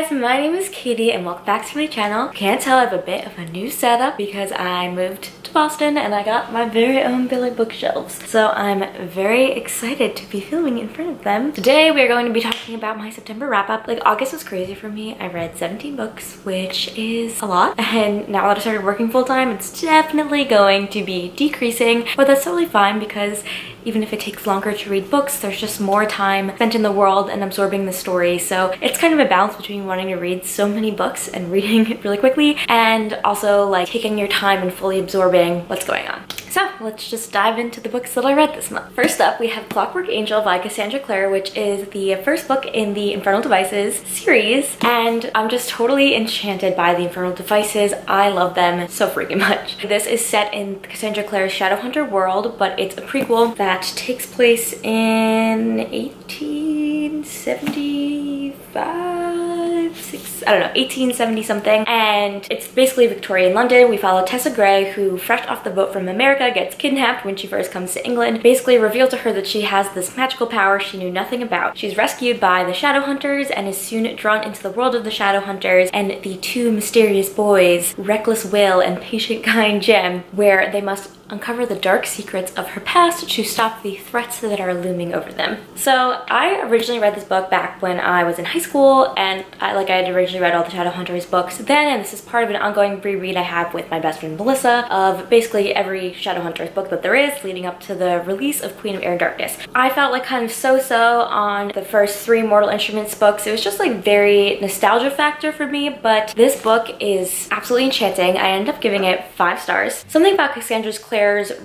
guys, my name is Katie and welcome back to my channel. Can't tell, I have a bit of a new setup because I moved to Boston and I got my very own Billy bookshelves. So I'm very excited to be filming in front of them. Today we are going to be talking about my September wrap up. Like, August was crazy for me. I read 17 books, which is a lot. And now that I started working full time, it's definitely going to be decreasing, but that's totally fine because even if it takes longer to read books, there's just more time spent in the world and absorbing the story. So it's kind of a balance between wanting to read so many books and reading really quickly and also like taking your time and fully absorbing what's going on. So let's just dive into the books that I read this month. First up, we have Clockwork Angel by Cassandra Clare, which is the first book in the Infernal Devices series. And I'm just totally enchanted by the Infernal Devices. I love them so freaking much. This is set in Cassandra Clare's Shadowhunter world, but it's a prequel that takes place in 1870 something, and it's basically Victorian London. We follow Tessa Gray, who fresh off the boat from America gets kidnapped when she first comes to England, basically revealed to her that she has this magical power she knew nothing about. She's rescued by the Shadowhunters and is soon drawn into the world of the Shadowhunters and the two mysterious boys, Reckless Will and Patient Kind Jem, where they must uncover the dark secrets of her past to stop the threats that are looming over them. So I originally read this book back when I was in high school, and I had originally read all the Shadowhunters books then, and this is part of an ongoing reread I have with my best friend Melissa of basically every Shadowhunters book that there is leading up to the release of Queen of Air and Darkness. I felt like kind of so-so on the first three Mortal Instruments books. It was just like very nostalgia factor for me, but this book is absolutely enchanting. I ended up giving it 5 stars. Something about Cassandra Clare's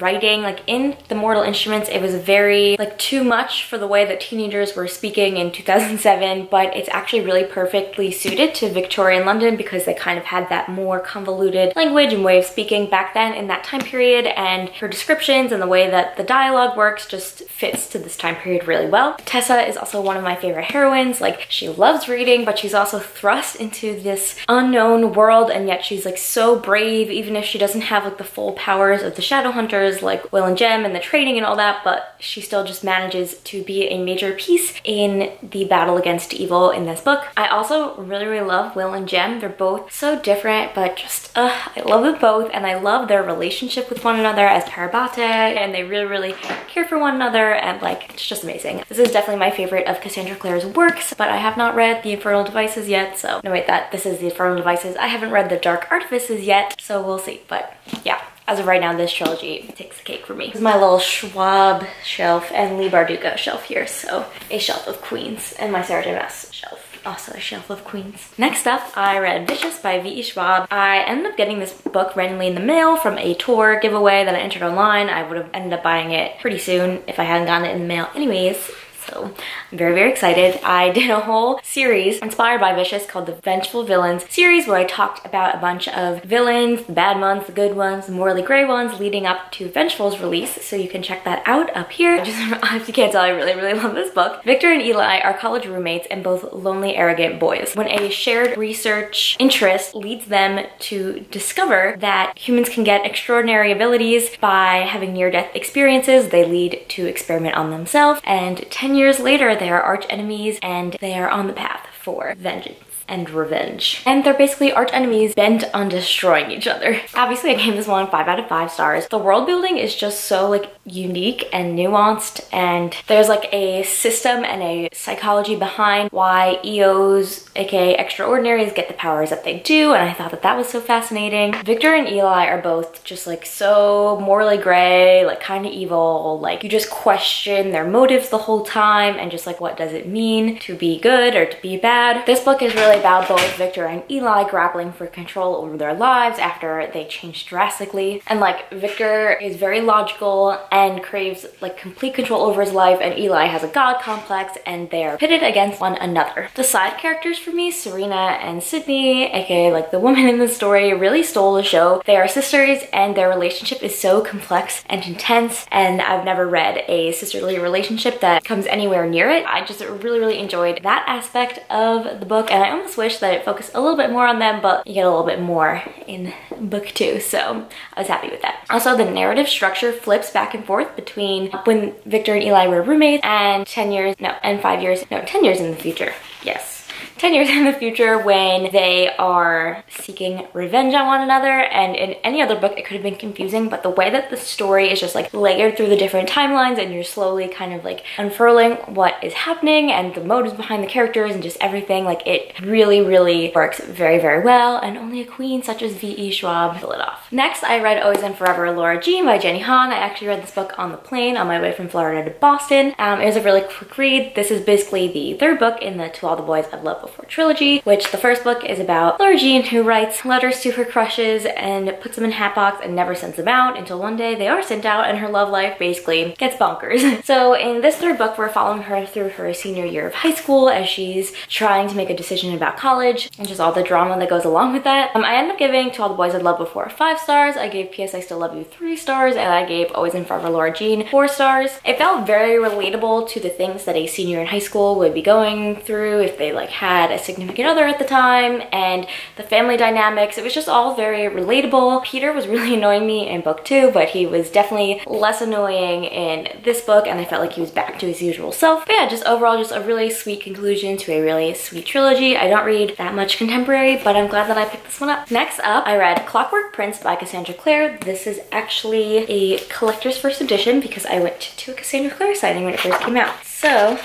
writing, like in the Mortal Instruments, it was very like too much for the way that teenagers were speaking in 2007, but it's actually really perfectly suited to Victorian London because they kind of had that more convoluted language and way of speaking back then in that time period, and her descriptions and the way that the dialogue works just fits to this time period really well. Tessa is also one of my favorite heroines. Like, she loves reading, but she's also thrust into this unknown world, and yet she's like so brave even if she doesn't have like the full powers of the Shadowhunters like Will and Jem and the training and all that, but she still just manages to be a major piece in the battle against evil in this book. I also really love Will and Jem. They're both so different, but just I love them both, and I love their relationship with one another as Parabate, and they really care for one another, and like, it's just amazing. This is definitely my favorite of Cassandra Clare's works, but I have not read the Infernal Devices yet, so no, wait, this is the Infernal Devices. I haven't read the Dark Artifices yet, so we'll see, but yeah. As of right now, this trilogy takes the cake for me. This is my little Schwab shelf and Lee Bardugo shelf here. So a shelf of queens, and my Sarah J. Maas shelf, also a shelf of queens. Next up, I read Vicious by V.E. Schwab. I ended up getting this book randomly in the mail from a tour giveaway that I entered online. I would have ended up buying it pretty soon if I hadn't gotten it in the mail anyways. So I'm very excited. I did a whole series inspired by Vicious called the Vengeful Villains series, where I talked about a bunch of villains, the bad ones, the good ones, the morally gray ones, leading up to Vengeful's release. So you can check that out up here. If you can't tell, I really love this book. Victor and Eli are college roommates and both lonely, arrogant boys. When a shared research interest leads them to discover that humans can get extraordinary abilities by having near-death experiences, they lead to experiment on themselves, and 10 years later, they are arch enemies and they are on the path for vengeance and revenge. And they're basically arch enemies bent on destroying each other. Obviously, I gave this one 5 out of 5 stars. The world building is just so like unique and nuanced, and there's like a system and a psychology behind why EOs, aka extraordinaries, get the powers that they do, and I thought that that was so fascinating. Victor and Eli are both just like so morally gray, like kind of evil, like you just question their motives the whole time and just like, what does it mean to be good or to be bad? This book is really about both Victor and Eli grappling for control over their lives after they changed drastically. And like, Victor is very logical and craves like complete control over his life, and Eli has a god complex, and they are pitted against one another. The side characters for me, Serena and Sydney, aka like the woman in the story, really stole the show. They are sisters and their relationship is so complex and intense, and I've never read a sisterly relationship that comes anywhere near it. I just really enjoyed that aspect of the book, and I almost wish that it focused a little bit more on them, but you get a little bit more in book 2, so I was happy with that. Also, the narrative structure flips back and forth between when Victor and Eli were roommates and 10 years in the future. Yes. 10 years in the future when they are seeking revenge on one another. And in any other book, it could have been confusing, but the way that the story is just like layered through the different timelines and you're slowly kind of like unfurling what is happening and the motives behind the characters and just everything, like it really, really works very, very well. And only a queen such as V.E. Schwab pull it off. Next, I read Always and Forever Laura Jean by Jenny Han. I actually read this book on the plane on my way from Florida to Boston. It was a really quick read. This is basically the third book in the To All the Boys I've Loved Before trilogy, which the first book is about Laura Jean, who writes letters to her crushes and puts them in hatbox and never sends them out until one day they are sent out and her love life basically gets bonkers. So in this third book, we're following her through her senior year of high school as she's trying to make a decision about college and just all the drama that goes along with that. I ended up giving To All the Boys I'd Loved Before 5 stars. I gave P.S. I Still Love You 3 stars, and I gave Always and Forever Laura Jean 4 stars. It felt very relatable to the things that a senior in high school would be going through if they like had a significant other at the time, and the family dynamics. It was just all very relatable. Peter was really annoying me in book 2, but he was definitely less annoying in this book, and I felt like he was back to his usual self. But yeah, just overall, just a really sweet conclusion to a really sweet trilogy. I don't read that much contemporary, but I'm glad that I picked this one up. Next up, I read Clockwork Prince by Cassandra Clare. This is actually a collector's first edition because I went to a Cassandra Clare signing when it first came out. So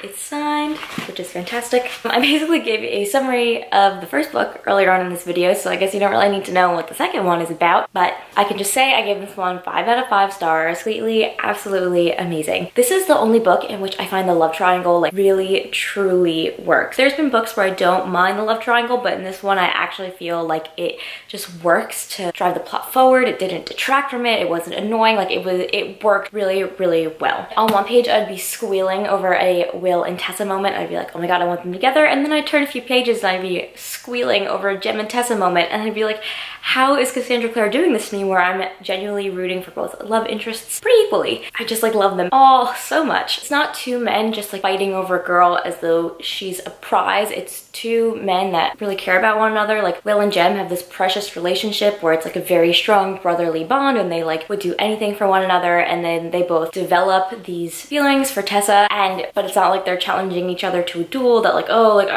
it's signed, which is fantastic. I basically gave you a summary of the first book earlier on in this video, so I guess you don't really need to know what the second one is about, but I can just say I gave this one 5 out of 5 stars. Completely, absolutely amazing. This is the only book in which I find the love triangle like really, truly works. There's been books where I don't mind the love triangle, but in this one I actually feel like it just works to drive the plot forward. It didn't detract from it. It wasn't annoying. Like it worked really, really well. On one page, I'd be squealing over a Will and Tessa moment. I'd be like, oh my god, I want them together. And then I'd turn a few pages and I'd be squealing over a Jem and Tessa moment. And I'd be like, how is Cassandra Clare doing this to me, where I'm genuinely rooting for both love interests pretty equally? I just like love them all so much. It's not two men just like fighting over a girl as though she's a prize. It's two men that really care about one another. Like Will and Jem have this precious relationship where it's like a very strong brotherly bond and they like would do anything for one another, and then they both develop these feelings for Tessa, but it's not like they're challenging each other to a duel that like, oh, like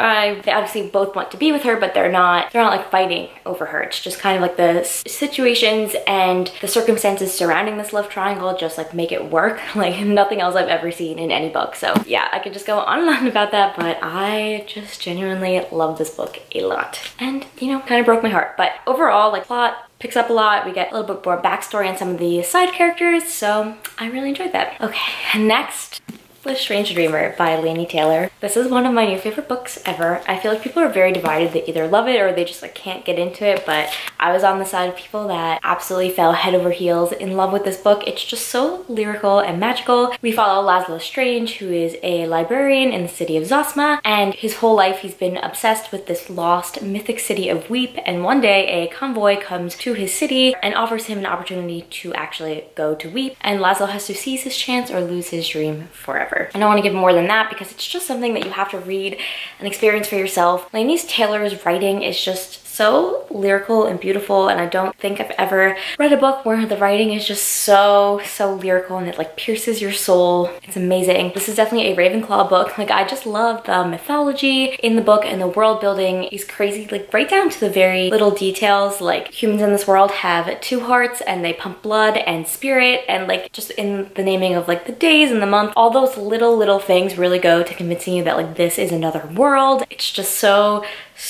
they obviously both want to be with her, but they're not like fighting over her. It's just kind of like the situations and the circumstances surrounding this love triangle just like make it work like nothing else I've ever seen in any book. So yeah, I could just go on and on about that, but I just genuinely love this book a lot, and you know, kind of broke my heart. But overall, like, plot picks up a lot. We get a little bit more backstory on some of the side characters, so I really enjoyed that. Okay, next was Strange Dreamer by Laini Taylor. This is one of my new favorite books ever. I feel like people are very divided. They either love it or they just like can't get into it, but I was on the side of people that absolutely fell head over heels in love with this book. It's just so lyrical and magical. We follow Laszlo Strange, who is a librarian in the city of Zosma, and his whole life he's been obsessed with this lost mythic city of Weep, and one day a convoy comes to his city and offers him an opportunity to actually go to Weep, and Laszlo has to seize his chance or lose his dream forever. I don't want to give more than that because it's just something that you have to read and experience for yourself. Laini Taylor's writing is just so lyrical and beautiful, and I don't think I've ever read a book where the writing is just so lyrical and it like pierces your soul. It's amazing. This is definitely a Ravenclaw book. Like, I just love the mythology in the book, and the world building is crazy, like right down to the very little details. Like, humans in this world have 2 hearts and they pump blood and spirit, and like just in the naming of like the days and the month, all those little things really go to convincing you that like this is another world. It's just so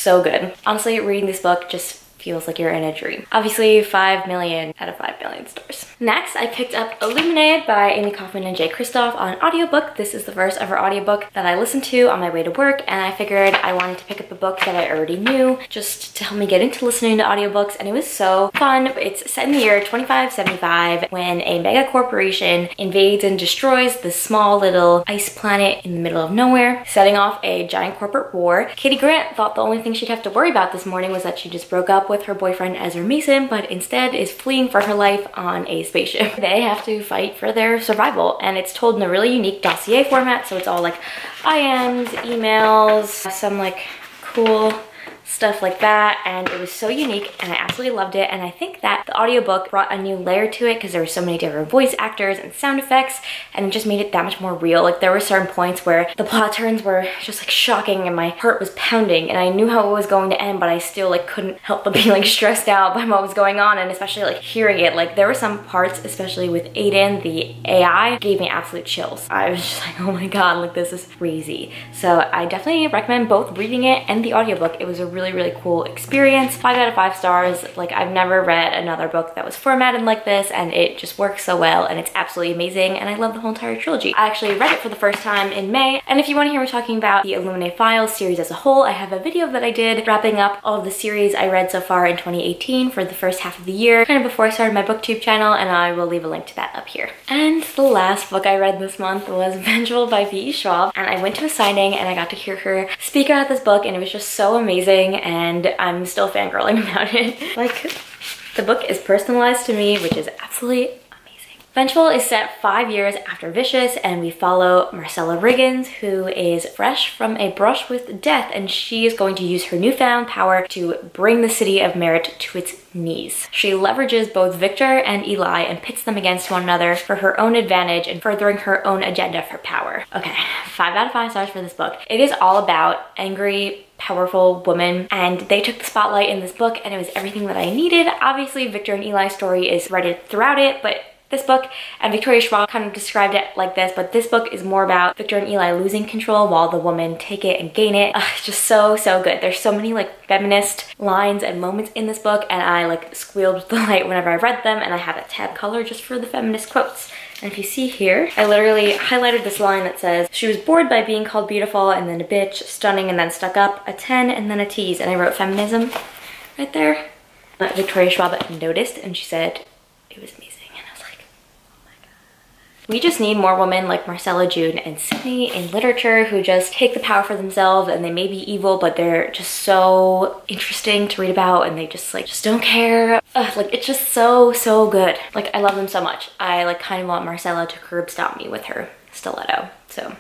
good. Honestly, reading this book just feels like you're in a dream. Obviously, 5 million out of 5 million stars. Next, I picked up Illuminated by Amy Kaufman and Jay Kristoff on audiobook. This is the first ever audiobook that I listened to on my way to work, and I figured I wanted to pick up a book that I already knew just to help me get into listening to audiobooks, and it was so fun. It's set in the year 2575 when a mega corporation invades and destroys this small little ice planet in the middle of nowhere, setting off a giant corporate war. Katie Grant thought the only thing she'd have to worry about this morning was that she just broke up with her boyfriend Ezra Mason, but instead is fleeing for her life on a spaceship. They have to fight for their survival, and it's told in a really unique dossier format, so it's all like IMs, emails, some like cool stuff like that, and it was so unique and I absolutely loved it. And I think that the audiobook brought a new layer to it because there were so many different voice actors and sound effects, and it just made it that much more real. Like there were certain points where the plot turns were just like shocking and my heart was pounding and I knew how it was going to end, but I still like couldn't help but be like stressed out by what was going on, and especially like hearing it. Like there were some parts, especially with Aiden, the AI, gave me absolute chills. I was just like, oh my god, like this is crazy. So I definitely recommend both reading it and the audiobook. It was a really, really cool experience. 5 out of 5 stars. Like I've never read another book that was formatted like this, and it just works so well and it's absolutely amazing, and I love the whole entire trilogy. I actually read it for the first time in May, and if you want to hear me talking about the Illuminated Files series as a whole, I have a video that I did wrapping up all of the series I read so far in 2018 for the first half of the year, kind of before I started my booktube channel, and I will leave a link to that up here. And the last book I read this month was Vengeful by V.E. Schwab, and I went to a signing and I got to hear her speak about this book, and it was just so amazing, and I'm still fangirling about it. Like, the book is personalized to me, which is absolutely amazing. Vengeful is set 5 years after Vicious, and we follow Marcella Riggins, who is fresh from a brush with death, and she is going to use her newfound power to bring the city of Merit to its knees. She leverages both Victor and Eli and pits them against one another for her own advantage and furthering her own agenda for power. Okay, 5 out of 5 stars for this book. It is all about angry, powerful women, and they took the spotlight in this book, and it was everything that I needed. Obviously, Victor and Eli's story is threaded throughout it, but this book, and Victoria Schwab kind of described it like this, but this book is more about Victor and Eli losing control while the women take it and gain it. It's just so, so good. There's so many like feminist lines and moments in this book, and I like squealed with delight whenever I read them, and I have a tab color just for the feminist quotes. And if you see here, I literally highlighted this line that says, she was bored by being called beautiful, and then a bitch, stunning, and then stuck up, a 10, and then a tease. And I wrote feminism right there. Victoria Schwab noticed, and she said, it was amazing. We just need more women like Marcella, June, and Sydney in literature who just take the power for themselves, and they may be evil, but they're just so interesting to read about, and they just like, just don't care. Like it's just so, so good. Like I love them so much. I like kind of want Marcella to curb stomp me with her stiletto, so.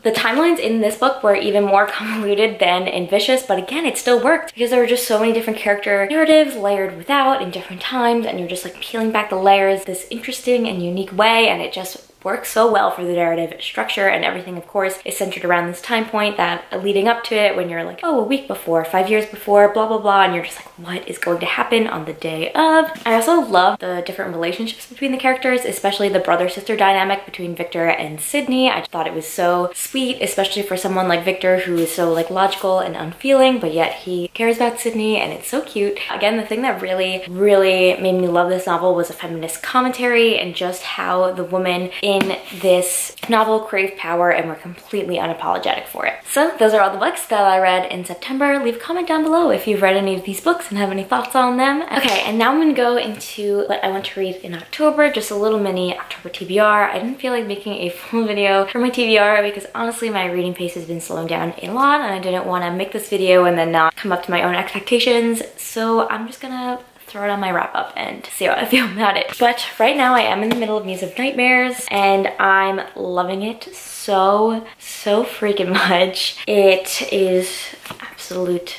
The timelines in this book were even more convoluted than in Vicious, but again, it still worked because there were just so many different character narratives layered without in different times, and you're just like peeling back the layers this interesting and unique way, and it just works so well for the narrative structure, and everything of course is centered around this time point that leading up to it when you're like, oh, a week before, 5 years before, blah blah blah, and you're just like, what is going to happen on the day of? I also love the different relationships between the characters, especially the brother-sister dynamic between Victor and Sydney. I thought it was so sweet, especially for someone like Victor who is so like logical and unfeeling, but yet he cares about Sydney, and it's so cute. Again, the thing that really, really made me love this novel was a feminist commentary and just how the women in this novel crave power and were completely unapologetic for it. So those are all the books that I read in September. Leave a comment down below if you've read any of these books and have any thoughts on them. Okay, and now I'm gonna go into what I want to read in October, just a little mini October TBR. I didn't feel like making a full video for my TBR because honestly my reading pace has been slowing down a lot, and I didn't want to make this video and then not come up to my own expectations. So I'm just gonna throw it on my wrap up and see how I feel about it. But right now I am in the middle of Muse of Nightmares, and I'm loving it so freaking much. It is absolute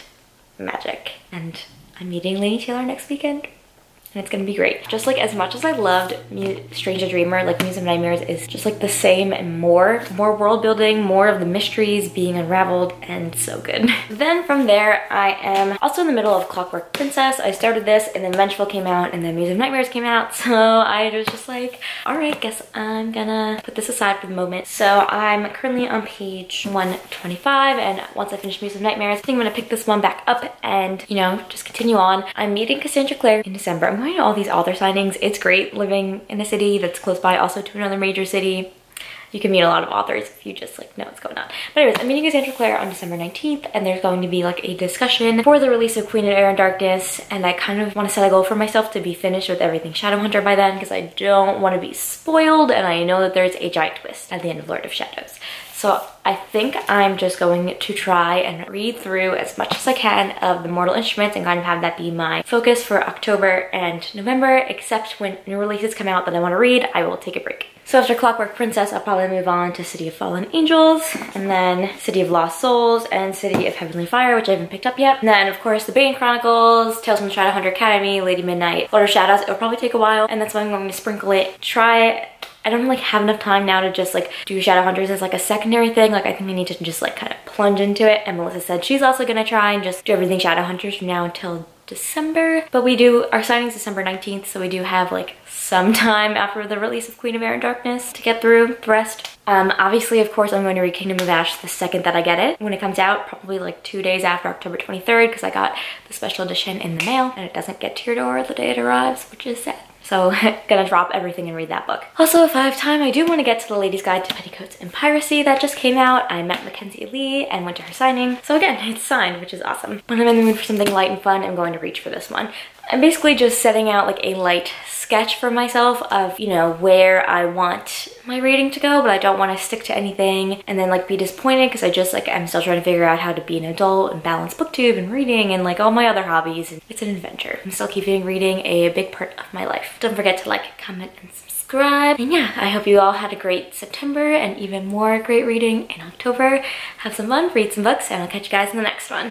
magic, and I'm meeting Laini Taylor next weekend, and it's gonna be great. Just like as much as I loved Stranger Dreamer, like Muse of Nightmares is just like the same and more world building, more of the mysteries being unraveled, and so good. Then from there, I am also in the middle of Clockwork Princess. I started this, and then Vengeful came out, and then Muse of Nightmares came out, so I was just like, all right, guess I'm gonna put this aside for the moment. So I'm currently on page 125, and once I finish Muse of Nightmares, I think I'm gonna pick this one back up and, you know, just continue on. I'm meeting Cassandra Clare in December. I'm going to all these author signings. It's great living in a city that's close by also to another major city. You can meet a lot of authors if you just like know what's going on. But anyways, I'm meeting Cassandra Clare on December 19th, and there's going to be like a discussion for the release of Queen of Air and Darkness, and I kind of want to set a goal for myself to be finished with everything Shadowhunter by then because I don't want to be spoiled, and I know that there's a giant twist at the end of Lord of Shadows. So I think I'm just going to try and read through as much as I can of the Mortal Instruments and kind of have that be my focus for October and November, except when new releases come out that I want to read, I will take a break. So after Clockwork Princess, I'll probably move on to City of Fallen Angels, and then City of Lost Souls, and City of Heavenly Fire, which I haven't picked up yet. And then, of course, the Bane Chronicles, Tales from the Shadowhunter Academy, Lady Midnight, Lord of Shadows. It'll probably take a while, and that's why I'm going to sprinkle it. I don't really have enough time now to just like do Shadowhunters as like a secondary thing. Like I think I need to just like kind of plunge into it. And Melissa said she's also gonna try and just do everything Shadowhunters from now until December. But we do, our signing's December 19th, so we do have like some time after the release of Queen of Air and Darkness to get through the rest. Obviously, of course, I'm going to read Kingdom of Ash the second that I get it. When it comes out, probably like 2 days after October 23rd, because I got the special edition in the mail and it doesn't get to your door the day it arrives, which is sad. So gonna drop everything and read that book. Also, if I have time, I do want to get to the Lady's Guide to Petticoats and Piracy that just came out. I met Mackenzie Lee and went to her signing. So again, it's signed, which is awesome. When I'm in the mood for something light and fun, I'm going to reach for this one. I'm basically just setting out like a light sketch for myself of, you know, where I want my reading to go, but I don't want to stick to anything and then like be disappointed because I just like, I'm still trying to figure out how to be an adult and balance booktube and reading and like all my other hobbies. And it's an adventure. I'm still keeping reading a big part of my life. Don't forget to like, comment, and subscribe. And yeah, I hope you all had a great September and even more great reading in October. Have some fun, read some books, and I'll catch you guys in the next one.